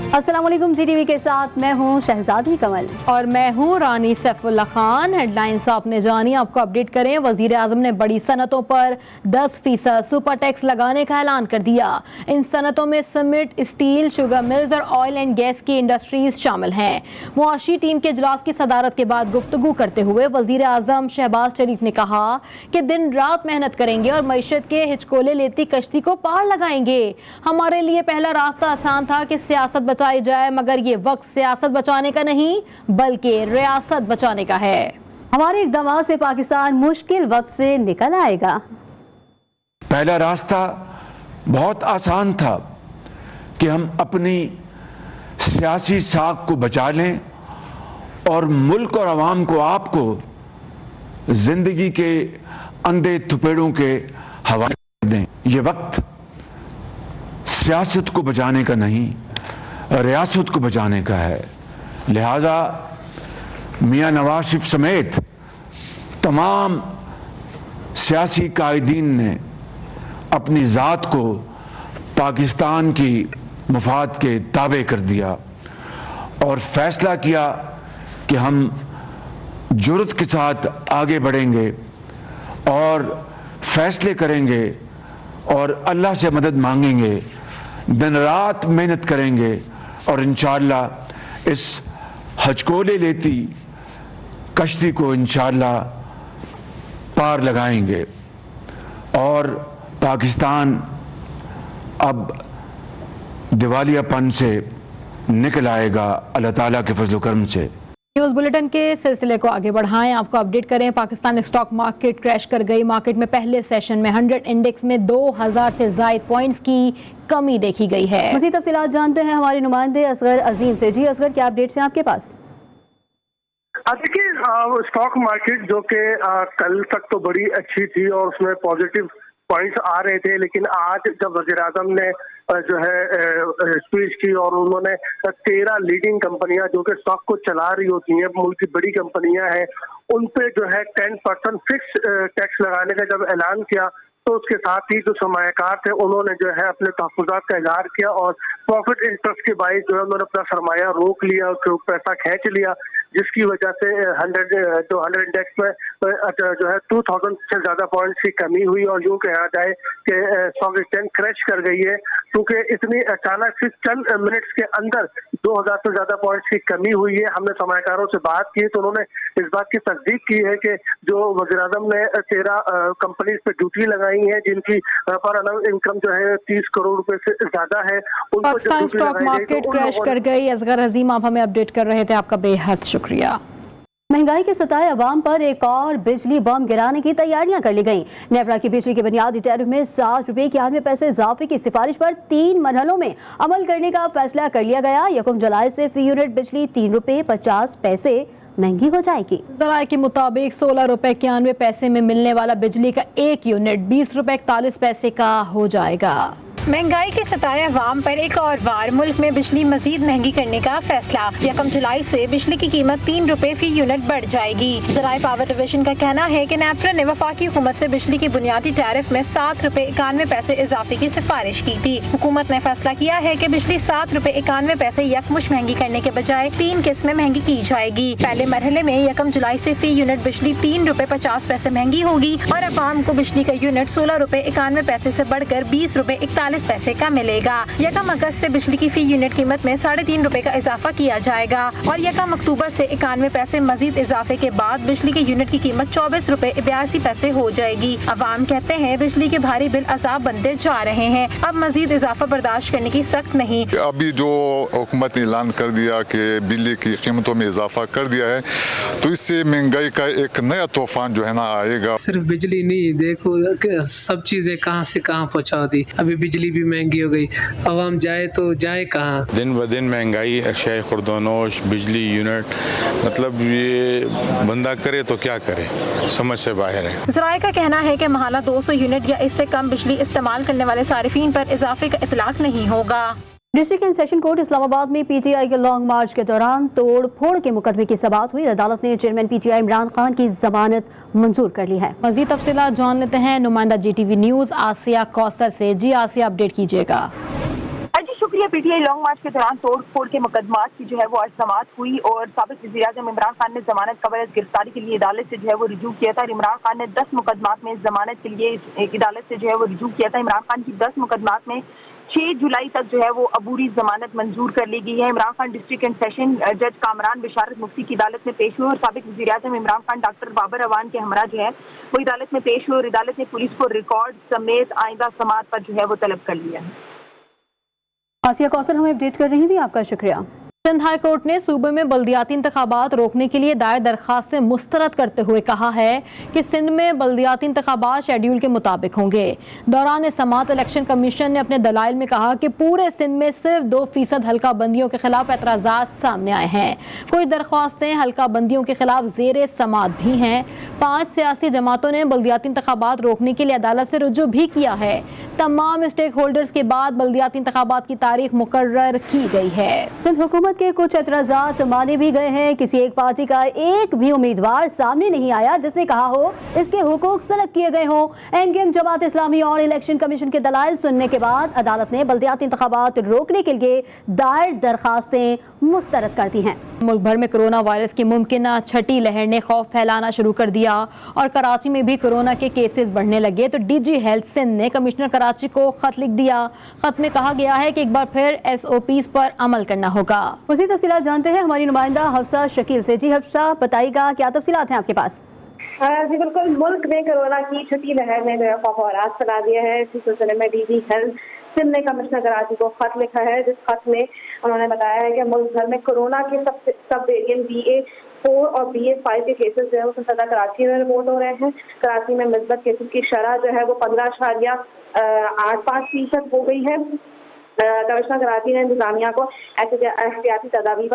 अस्सलाम वालेकुम, ZTV के साथ मैं हूँ शहजादी कमल और मैं हूँ रानी सैफुल्ला खान। हेडलाइंस आपने जानी, आपको अपडेट करें। वजीर आजम ने बड़ी सनतों पर 10% सुपर टैक्स लगाने का ऐलान कर दिया। इन सनतों में सीमेंट, स्टील, शुगर मिल्स और ऑयल एंड गैस की इंडस्ट्रीज शामिल हैं। मुआशी टीम के इजलास की सदारत के बाद गुफ्तगू करते हुए वजीर आजम शहबाज शरीफ ने कहा कि दिन रात मेहनत करेंगे और मईशत के हिचकोले लेती कश्ती को पार लगाएंगे। हमारे लिए पहला रास्ता आसान था कि सियासत बचाई जाए, मगर ये वक्त सियासत बचाने का नहीं बल्कि रियासत बचाने का है। हमारे इक़दामात से पाकिस्तान मुश्किल वक्त से निकल आएगा। पहला रास्ता बहुत आसान था कि हम अपनी सियासी साख को बचा लें और मुल्क और अवाम को, आपको जिंदगी के अंधे थुपेड़ों के हवाले कर दें। ये वक्त सियासत को बचाने का नहीं, रियासत को बचाने का है। लिहाजा मियां नवाज शरीफ समेत तमाम सियासी कायदीन ने अपनी ज़ात को पाकिस्तान की मफाद के ताबे कर दिया और फैसला किया कि हम जुर्रत के साथ आगे बढ़ेंगे और फैसले करेंगे और अल्लाह से मदद मांगेंगे, दिन रात मेहनत करेंगे और इंशाअल्लाह इस हचकोले लेती कश्ती को इंशाअल्लाह पार लगाएंगे और पाकिस्तान अब दिवालियापन से निकल आएगा अल्लाह ताला के फजल करम से। न्यूज़ बुलेटिन के सिलसिले को आगे बढ़ाएं, आपको अपडेट करें। पाकिस्तान स्टॉक मार्केट क्रैश कर गई। मार्केट में पहले सेशन में 100 इंडेक्स में 2000 से ज्यादा पॉइंट्स की कमी देखी गई है। मज़ीद तफसीलात जानते हैं हमारे नुमाइंदे असगर अजीम से। जी असगर, क्या अपडेट्स हैं आपके पास? देखिए, स्टॉक मार्केट जो कि कल तक तो बड़ी अच्छी थी और उसमें पॉजिटिव पॉइंट्स आ रहे थे, लेकिन आज जब वज़ीर आज़म ने जो है स्पीच की और उन्होंने 13 लीडिंग कंपनियां जो कि स्टॉक को चला रही होती हैं, मुल्क की बड़ी कंपनियां हैं, उन पे जो है 10% फिक्स टैक्स लगाने का जब ऐलान किया तो उसके साथ ही जो सरमायाकार थे उन्होंने जो है अपने तहफ़्फ़ुज़ात का इज़हार किया और प्रॉफिट इंटरेस्ट के बाइस जो है उन्होंने अपना सरमाया रोक लिया, उसके पैसा खींच लिया, जिसकी वजह से 100 इंडेक्स में जो है 2000 से ज्यादा पॉइंट्स की कमी हुई और यूँ कहा जाए कि स्टॉक एक्सचेंज क्रैश कर गई है, क्योंकि इतनी अचानक से चंद मिनट्स के अंदर 2000 से ज्यादा पॉइंट्स की कमी हुई है। हमने सरमायाकारों से बात की तो उन्होंने इस बात की तस्दीक की है कि जो वज़ीर आज़म ने 13 कंपनीज पे ड्यूटी लगाई है जिनकी पर annum इनकम जो है 30 करोड़ रुपए से ज्यादा है, पाकिस्तान स्टॉक मार्केट क्रैश कर गई। असगर अजीम, आप हमें अपडेट कर रहे थे, आपका बेहद शुक्रिया। महंगाई के सताए अवाम पर एक और बिजली बम गिराने की तैयारियां कर ली गईं। नेपरा की बिजली के बुनियादी टैरिफ में 60 रुपए 91 पैसे इजाफे की सिफारिश पर 3 मरहलों में अमल करने का फैसला कर लिया गया। 1 जुलाई से फी यूनिट बिजली 3 रुपए 50 पैसे महंगी हो जाएगी। ज़राए के मुताबिक 16 रुपए 91 पैसे में मिलने वाला बिजली का 1 यूनिट 20 रुपए 41 पैसे का हो जाएगा। महंगाई के सताए अवाम पर एक और बार मुल्क में बिजली मजीद महंगी करने का फैसला। 1 जुलाई से बिजली की कीमत 3 रुपए फी यूनिट बढ़ जाएगी। ज़राए पावर डिवीजन का कहना है कि नेपरा ने वफाकी हुकूमत से बिजली की बुनियादी टैरिफ में 7 रुपए 91 पैसे इजाफे की सिफारिश की थी। हुकूमत ने फैसला किया है कि बिजली 7 रुपए 91 पैसे यकमुश्त महंगी करने के बजाय 3 किस्में महंगी की जाएगी। पहले मरहले में 1 जुलाई से फी यूनिट बिजली 3 रुपए 50 पैसे महंगी होगी और अवाम को बिजली का यूनिट 16 रुपए 91 पैसे से बढ़कर 20 रुपए 41 पैसे का मिलेगा। 1 अगस्त से बिजली की फी यूनिट कीमत में 3.5 रुपए का इजाफा किया जाएगा और 1 अक्टूबर से 91 पैसे मजीद इजाफे के बाद बिजली के यूनिट की कीमत 24 रुपए 82 पैसे हो जाएगी। अवाम कहते हैं बिजली के भारी बिल अजाब बनते जा रहे हैं, अब मजीद इजाफा बर्दाश्त करने की सख्त नहीं। अभी जो हुकूमत ने ऐलान कर दिया कि बिजली की कीमतों में इजाफा कर दिया है, तो इससे महंगाई का एक नया तूफान जो है ना आएगा। सिर्फ बिजली नहीं, देखो सब चीजें कहां से कहां पहुंचा दी। अभी बिजली भी महंगी हो गई, अवाम जाए तो जाए कहाँ। दिन ब दिन महंगाई, अशिया खुर्दोनोश, बिजली यूनिट, मतलब ये बंदा करे तो क्या करे, समझ से बाहर है। ज़राए का कहना है कि महाना 200 यूनिट या इससे कम बिजली इस्तेमाल करने वाले सारिफीन पर इजाफे का इतलाक नहीं होगा। District and session court Islamabad में पीटीआई के लॉन्ग मार्च के दौरान तोड़ फोड़ के मुकदमे की समाअत हुई। अदालत ने चेयरमैन पीटीआई इमरान खान की जमानत मंजूर कर ली है। मज़ीद तफसीलात जान लेते हैं नुमाइंदा जीटीवी न्यूज़ आसिया कौसर से। जी आसिया, अपडेट कीजिएगा। शुक्रिया पीटीआई पीटीआई लॉन्ग मार्च के दौरान तोड़ फोड़ के मुकदमात की जो है वो आज समाअत हुई और साबिक वज़ीर-ए-आज़म इमरान खान ने जमानत कबल गिरफ्तारी के लिए अदालत से जो है वो रिजू किया था। इमरान खान ने 10 मुकदमात में जमानत के लिए एक अदालत से जो है वो रिजू किया था। इमरान खान की 10 मुकदमात में 6 जुलाई तक जो है वो अबूरी जमानत मंजूर कर ली गई है। Imran Khan district and session जज कामरान बिशारत मुफ्ती की अदालत में पेश हुए और साबिक वज़ीर-ए-आज़म इमरान खान डॉक्टर बाबर अवान के हमरा जो है वो अदालत में पेश हुए और अदालत ने पुलिस को रिकॉर्ड समेत आइंदा समाअत पर जो है वो तलब कर लिया है। आसिया कौसर हमें अपडेट कर रही थी, आपका शुक्रिया। सिंध हाई कोर्ट ने सूबे में बल्दियाती इंतखाबात रोकने के लिए दायर दरखास्तें मुस्तरद करते हुए कहा है कि सिंध में बल्दियाती इंतखाबात शेड्यूल के मुताबिक होंगे। दौरान समाअत इलेक्शन कमीशन ने अपने दलाइल में कहा कि पूरे सिंध में सिर्फ 2% हल्का बंदियों के खिलाफ एतराज़ात सामने आए हैं। कुछ दरख्वास्तें हल्का बंदियों के खिलाफ ज़ेरे समाअत भी हैं। 5 सियासी जमातों ने बल्दियाती इंतखाबात रोकने के लिए अदालत से रुजू भी किया है। तमाम स्टेक होल्डर्स के बाद बल्दियाती इंतखाबात की तारीख मुकर्रर की गई है। सिंध हुकूमत के कुछ एतराज़ात माने भी गए हैं। किसी एक पार्टी का एक भी उम्मीदवार सामने नहीं आया जिसने कहा हो इसके हुकूक सलब किए गए हों। एनकेएम, जमात इस्लामी और इलेक्शन कमीशन के दलाइल सुनने के बाद अदालत ने बल्दियाती इंतखाबात रोकने के लिए दायर दरखास्तें मुस्तरद कर दी हैं। मुल्क भर में कोरोना वायरस की मुमकिन छठी लहर ने खौफ फैलाना शुरू कर दिया और कराची में भी कोरोना के केसेस बढ़ने लगे तो डीजी हेल्थ सिंध ने कमिश्नर कराची को खत लिख दिया। खत में कहा गया है कि एक बार फिर SOPs पर अमल करना होगा। मज़ीद तफसीलात जानते हैं हमारी नुमाइंदा हफ्सा शकील से। जी हफ्सा, बताइएगा क्या तफसीलात हैं आपके पास? जी बिल्कुल, मुल्क में कोरोना की छठी लहर ने जो है खौफ और आस फैला दिया है। इसी सिलसिले में डीजी हेल्थ सिंध ने कमिश्नर कराची को खत लिखा है, जिस खत में उन्होंने बताया है कि मुल्क भर में कोरोना के सब वेरिएंट BA4 और BA5 के केसेस जो है वो सदा कराची में रिपोर्ट हो रहे हैं। कराची में मिस्बत केसेस की शरह जो है वो 15.85% हो गई है। कमिश्नर कराची ने इंतजामिया को एहतियाती तदाबीर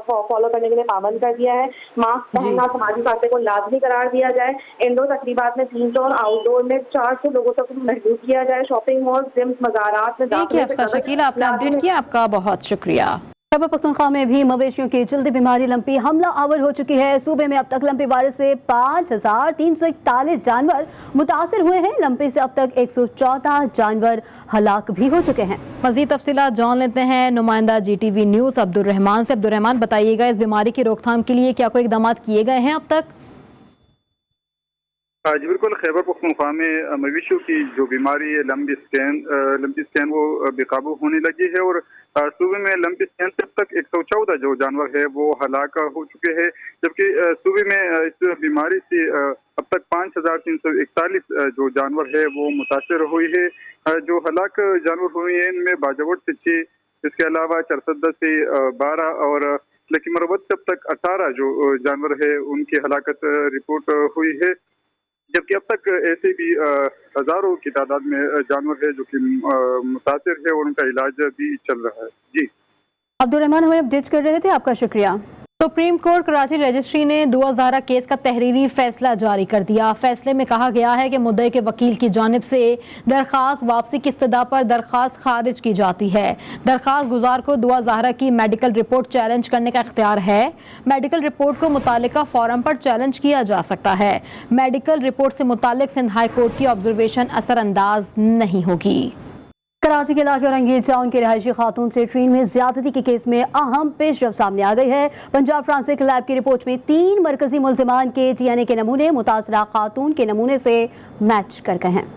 फॉलो करने के लिए पाबंद कर दिया है। मास्क पहनना, समाजी फासले को लाजमी करार दिया जाए। इंडोर तकरीबात में 300 और आउटडोर में 400 लोगों तक महदूद किया जाए। शॉपिंग मॉल, जिम, मज़ारात में आपने अपडेट किया, आपका बहुत शुक्रिया। खैबर पख्तूनख्वा में भी मवेशियों की जल्दी बीमारी लंपी हमला आवर हो चुकी है। सूबे में अब तक लंपी वायरस से 5341 जानवर मुतासर हुए हैं। लंपी से अब तक 114 जानवर हलाक भी हो चुके हैं। मज़ीद तफसीलात जान लेते हैं नुमाइंदा GTV न्यूज़ अब्दुर्रहमान से। अब्दुर्रहमान, बताइएगा इस बीमारी की रोकथाम के लिए क्या कोई इक़दाम किए गए हैं अब तक? जी बिल्कुल, खैबर पख्तूनख्वा में मवेशियों की जो बीमारी है लंपी स्कैन वो बेकाबू होने लगी है और सूबे में लंपी स्कैन से अब तक 114 जो जानवर है वो हलाक हो चुके हैं, जबकि सूबे में इस बीमारी से अब तक 5341 जो जानवर है वो मुतासर हुई है। जो हलाक जानवर हुए हैं इनमें बाजवट से 6, इसके अलावा चरसद्दा से 12 और लेकिन मरबत से अब तक 18 जो जानवर है उनकी हलाकत रिपोर्ट हुई है, जबकि अब तक ऐसे भी हजारों की तादाद में जानवर है जो कि मुतासिर है और उनका इलाज भी चल रहा है। जी अब्दुर्रहमान हमें अपडेट कर रहे थे, आपका शुक्रिया। सुप्रीम कोर्ट कराची रजिस्ट्री ने 2000 केस का तहरीरी फैसला जारी कर दिया। फैसले में कहा गया है कि मुद्दई के वकील की जानिब से दरख्वास्त वापसी की इस्तदा पर दरख्वास्त खारिज की जाती है। दरख्वास्त गुजार को 2000 की मेडिकल रिपोर्ट चैलेंज करने का इख्तियार है। मेडिकल रिपोर्ट को मुतालिका फोरम पर चैलेंज किया जा सकता है। मेडिकल रिपोर्ट से मुतालिक सिंध हाई कोर्ट की ऑब्जर्वेशन असरअंदाज नहीं होगी। कराची के इलाके औरंगीर टाउन के रहायशी खातून से ट्रेन में ज्यादती के केस में अहम पेशरफ सामने आ गई है। पंजाब फ्रांसिक लैब की रिपोर्ट में 3 मरकजी मुल्जिमान के DNA के नमूने मुतासरा खातून के नमूने से मैच कर गए हैं।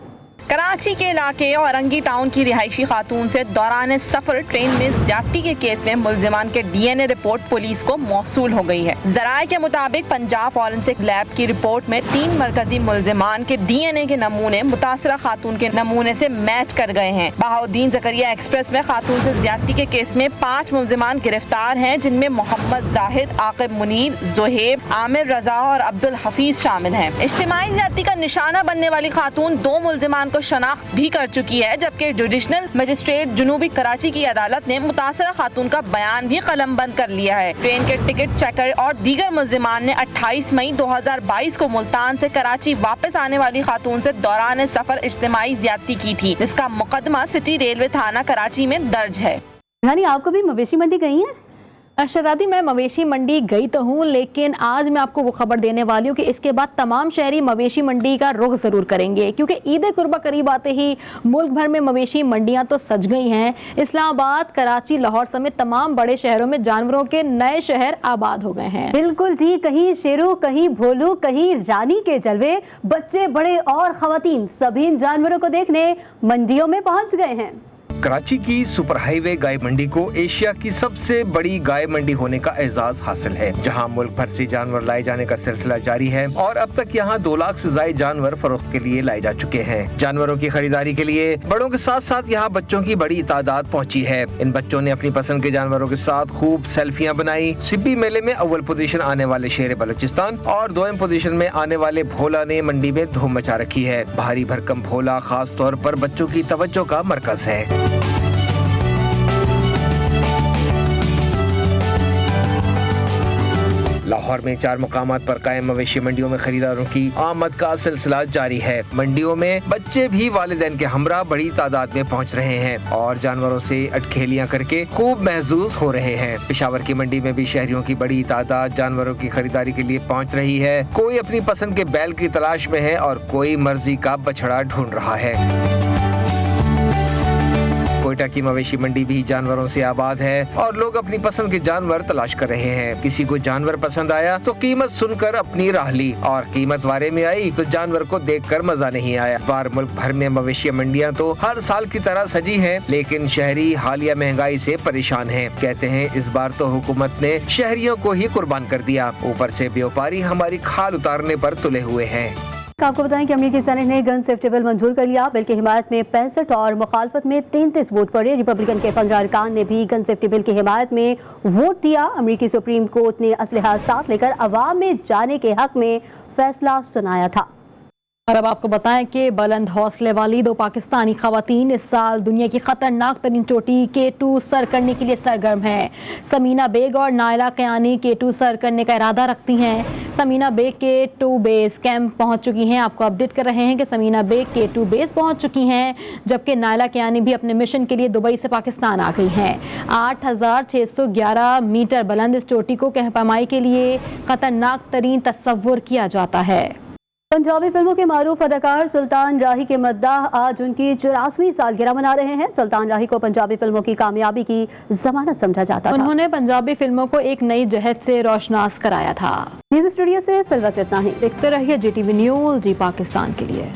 कराची के इलाके औरंगी टाउन की रिहायशी खातून से दौरान सफर ट्रेन में ज्यादती के केस में मुल्जिमान के DNA रिपोर्ट पुलिस को मौसूल हो गई है। जराये के मुताबिक पंजाब फॉरेंसिक लैब की रिपोर्ट में 3 मरकजी मुल्जिमान के DNA के नमूने मुतासरा खातून के नमूने से मैच कर गए हैं। बहाउद्दीन जकरिया एक्सप्रेस में खातून से ज्यादती के केस में 5 मुल्जिमान गिरफ्तार हैं, जिनमें मोहम्मद जाहिद, आकिब मुनीर, जोहेब, आमिर रजा और अब्दुल हफीज शामिल हैं। इज्तिमाई ज्यादती का निशाना बनने वाली खातून 2 मुल्जिमान को शनाख्त भी कर चुकी है, जबकि जुडिशनल मजिस्ट्रेट जुनूबी कराची की अदालत ने मुतासरा खातून का बयान भी कलमबंद कर लिया है। ट्रेन के टिकट चेकर और दीगर मुल्जिमान ने 28 मई 2022 को मुल्तान से कराची वापस आने वाली खातून से दौरान सफर इज्तिमाई ज्यादती की थी, जिसका मुकदमा सिटी रेलवे थाना कराची में दर्ज है। यानी आप कभी मवेशी मंडी गई हैं? शहजादी, मैं मवेशी मंडी गई तो हूँ, लेकिन आज मैं आपको वो खबर देने वाली हूँ कि इसके बाद तमाम शहरी मवेशी मंडी का रुख जरूर करेंगे, क्योंकि ईद कुर्बा करीब आते ही मुल्क भर में मवेशी मंडियां तो सज गई हैं। इस्लामाबाद, कराची, लाहौर समेत तमाम बड़े शहरों में जानवरों के नए शहर आबाद हो गए हैं। बिल्कुल जी, कहीं शेरों, कहीं भोलू, कहीं रानी के जलवे, बच्चे, बड़े और खवातीन सभी इन जानवरों को देखने मंडियों में पहुंच गए हैं। कराची की सुपर हाईवे गाय मंडी को एशिया की सबसे बड़ी गाय मंडी होने का एजाज हासिल है, जहां मुल्क भर से जानवर लाए जाने का सिलसिला जारी है और अब तक यहां 2 लाख से ज्यादा जानवर फरोख्त के लिए लाए जा चुके हैं। जानवरों की खरीदारी के लिए बड़ों के साथ साथ यहां बच्चों की बड़ी तादाद पहुंची है। इन बच्चों ने अपनी पसंद के जानवरों के साथ खूब सेल्फियां बनाई। सिब्बी मेले में अव्वल पोजीशन आने वाले शेर बलूचिस्तान और 2वीं पोजीशन में आने वाले भोला ने मंडी में धूम मचा रखी है। भारी भरकम भोला खास तौर पर बच्चों की तवज्जो का मरकज है। लाहौर में 4 मुकामात पर कायम मवेशी मंडियों में खरीदारों की आमद का सिलसिला जारी है। मंडियों में बच्चे भी वालिदैन के हमरा बड़ी तादाद में पहुंच रहे हैं और जानवरों से अटखेलियां करके खूब महसूस हो रहे हैं। पेशावर की मंडी में भी शहरियों की बड़ी तादाद जानवरों की खरीदारी के लिए पहुंच रही है। कोई अपनी पसंद के बैल की तलाश में है और कोई मर्जी का बछड़ा ढूंढ रहा है। कोयटा की मवेशी मंडी भी जानवरों से आबाद है और लोग अपनी पसंद के जानवर तलाश कर रहे हैं। किसी को जानवर पसंद आया तो कीमत सुनकर अपनी राह ली और कीमत वारे में आई तो जानवर को देखकर मजा नहीं आया। इस बार मुल्क भर में मवेशी मंडियां तो हर साल की तरह सजी हैं, लेकिन शहरी हालिया महंगाई से परेशान हैं। कहते हैं इस बार तो हुकूमत ने शहरियों को ही कुर्बान कर दिया, ऊपर से व्यापारी हमारी खाल उतारने पर तुले हुए हैं। आपको बताएं कि अमरीकी सेनेट ने गन सेफ्टी बिल मंजूर कर लिया। बिल की हिमायत में 65 और मुखालफत में 33 वोट पड़े। रिपब्लिकन के 15 अरकान ने भी गन सेफ्टी बिल की हिमायत में वोट दिया। अमरीकी सुप्रीम कोर्ट ने असलहा साथ लेकर अवाम में जाने के हक में फैसला सुनाया था। और अब आपको बताएं कि बुलंद हौसले वाली 2 पाकिस्तानी खवातीन इस साल दुनिया की खतरनाक तरीन चोटी K2 सर करने के लिए सरगर्म हैं। समीना बेग और नायला कयानी K2 सर करने का इरादा रखती हैं। Samina bag K2 base camp पहुंच चुकी हैं। आपको अपडेट कर रहे हैं कि समीना बेग K2 बेस पहुंच चुकी हैं, जबकि नायला कयानी भी अपने मिशन के लिए दुबई से पाकिस्तान आ गई हैं। 8611 मीटर बुलंद इस चोटी को कहपमाई के लिए खतरनाक तरीन तस्वुर किया जाता है। पंजाबी फिल्मों के मारूफ अदाकार सुल्तान राही के मद्दाह आज उनकी 84वीं सालगिरह मना रहे हैं। सुल्तान राही को पंजाबी फिल्मों की कामयाबी की जमानत समझा जाता था। उन्होंने पंजाबी फिल्मों को एक नई जहत से रोशनास कराया था। न्यूज़ स्टूडियो से फिलहाल इतना ही। देखते रहिए GTV न्यूज़, जी पाकिस्तान के लिए।